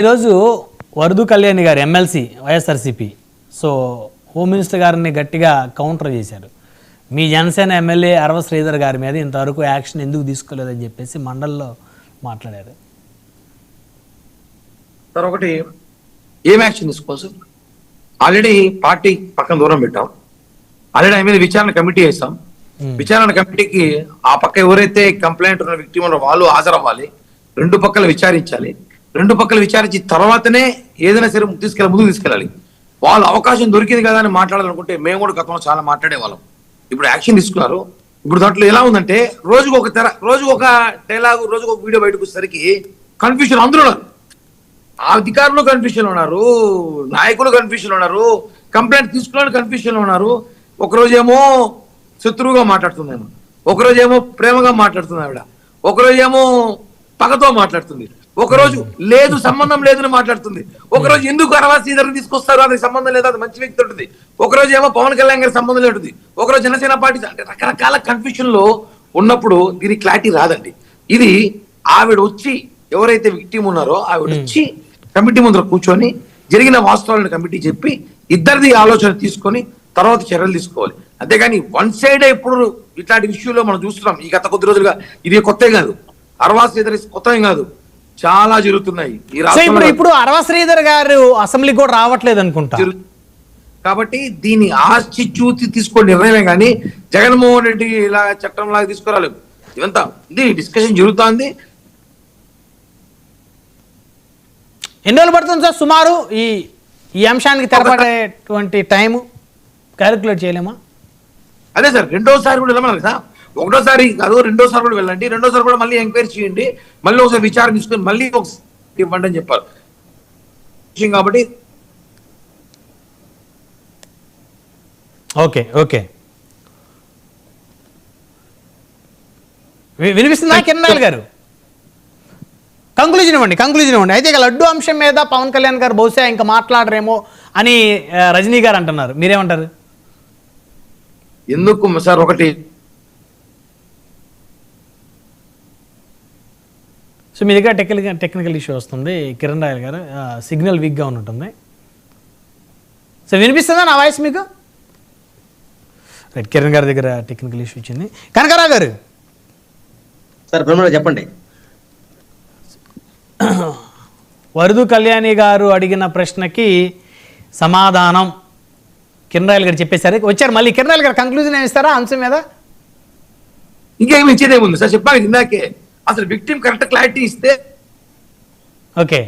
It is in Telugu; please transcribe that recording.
ఈరోజు వరదు కళ్యాణి గారు MLC YSRCP so home minister గారిని గట్టిగా కౌంటర్ చేశారు. మీ జనసేన ఎమ్మెల్యే అరవ శ్రీధర్ గారి మీద ఇంతవరకు యాక్షన్ ఎందుకు తీసుకోలేదని చెప్పేసి మండలిలో మాట్లాడారు. సార్ ఒకటి ఏం యాక్షన్ తీసుకోవాలి సార్? ఆల్రెడీ పార్టీ పక్కన దూరం పెట్టాం. ఆల్రెడీ ఆయన మీద విచారణ కమిటీ వేసాం. విచారణ కమిటీకి ఆ పక్క ఎవరైతే కంప్లైంట్ ఉన్న వ్యక్తి ఉన్నారో వాళ్ళు హాజరవ్వాలి. రెండు పక్కలు విచారించాలి. రెండు పక్కలు విచారించి తర్వాతనే ఏదైనా సరే ముందుకు తీసుకెళ్ళాలి. వాళ్ళు అవకాశం దొరికింది కదా అని మాట్లాడాలనుకుంటే మేము కూడా గతంలో చాలా మాట్లాడేవాళ్ళం. ఇప్పుడు యాక్షన్ తీసుకున్నారు. ఇప్పుడు దాంట్లో ఎలా ఉందంటే రోజుకు ఒక డైలాగు, రోజుకు ఒక వీడియో బయటకు వచ్చేసరికి కన్ఫ్యూజన్ అందరూ ఉన్నారు. అధికారులు కన్ఫ్యూజన్ ఉన్నారు, నాయకులు కన్ఫ్యూజన్ ఉన్నారు, కంప్లైంట్ తీసుకున్న కన్ఫ్యూజన్ ఉన్నారు. ఒకరోజేమో శత్రువుగా మాట్లాడుతుంది ఆమె, ఒకరోజేమో ప్రేమగా మాట్లాడుతుంది ఆవిడ, ఒకరోజేమో పగతో మాట్లాడుతుంది, ఒకరోజు లేదు సంబంధం లేదని మాట్లాడుతుంది, ఒకరోజు ఎందుకు అరవ శ్రీధర్ని తీసుకొస్తారు అది సంబంధం లేదు, అది మంచి వ్యక్తి ఉంటుంది, ఒకరోజు ఏమో పవన్ కళ్యాణ్ గారి సంబంధం ఉంటుంది, ఒకరోజు జనసేన పార్టీ, అంటే రకరకాల కన్ఫ్యూజన్ లో ఉన్నప్పుడు దీనికి క్లారిటీ రాదండి. ఇది ఆవిడ వచ్చి ఎవరైతే విక్టిమ్ ఉన్నారో ఆవిడ వచ్చి కమిటీ ముందర కూర్చొని జరిగిన వాస్తవాలను కమిటీ చెప్పి ఇద్దరిది ఆలోచన తీసుకొని తర్వాత చర్యలు తీసుకోవాలి. అంతేగాని వన్ సైడ్ ఎప్పుడు ఇట్లాంటి విషయంలో మనం చూస్తున్నాం. ఈ గత కొద్ది రోజులుగా ఇది కొత్త కాదు, అరవా శ్రీధర్ కొత్త కాదు, చాలా జరుగుతున్నాయి ఈ రాష్ట్రంలో. ఇప్పుడు అరవా శ్రీధర్ గారు అసెంబ్లీకి కూడా రావట్లేదు అనుకుంటా. కాబట్టి దీన్ని ఆచి చూసి తీసుకునే నిర్ణయమే కానీ జగన్మోహన్ రెడ్డి ఇలా చట్టం లాగా తీసుకురాలేదు. ఇదంతా ఇది డిస్కషన్ జరుగుతోంది. ఎన్ని రోజులు పడుతుంది సార్ సుమారు ఈ అంశానికి తెరపడేటువంటి టైము క్యాలిక్యులేట్ చేయలేమా? అదే సార్, రెండోసారి కూడా వెళ్ళమన్నారు కదా. ఒకటోసారి కాదు, రెండోసారి కూడా వెళ్ళండి, రెండోసారి కూడా మళ్ళీ ఎంక్వైరీ చేయండి, మళ్ళీ ఒకసారి విచారణ తీసుకొని మళ్ళీ ఒకసారి ఇవ్వండి అని చెప్పారు. కాబట్టి ఓకే ఓకే వినిపిస్తుందా కిరణ్ గారు? కంక్లూజన్ ఇవ్వండి. అయితే ఇక లడ్డు అంశం మీద పవన్ కళ్యాణ్ గారు బహుశా ఇంకా మాట్లాడరేమో అని రజనీ గారు అంటున్నారు, మీరేమంటారు? ఎందుకు సార్, ఒకటి సో మీ దగ్గర టెక్నికల్ ఇష్యూ వస్తుంది కిరణ్ రాయల్ గారు, సిగ్నల్ వీక్గా ఉన్నట్టుంది. సో వినిపిస్తుందా నా వాయిస్ మీకు? రైట్, కిరణ్ గారి దగ్గర టెక్నికల్ ఇష్యూ వచ్చింది. కనకరావు గారు సార్ చెప్పండి. వరదు కళ్యాణి గారు అడిగిన ప్రశ్నకి సమాధానం కిరణ్ రాయల్ గారు చెప్పేశారు. వచ్చారు మళ్ళీ కిరణ్ రాయల్ గారు కంక్లూజన్ ఏమి ఇస్తారా అంశం మీద? ఇంకేమి ఇచ్చేదేముంది సార్, చెప్పాలి ఇందాకే. అసలు విక్టిమ్ కరెక్ట్ క్లారిటీ ఇస్తే ఓకే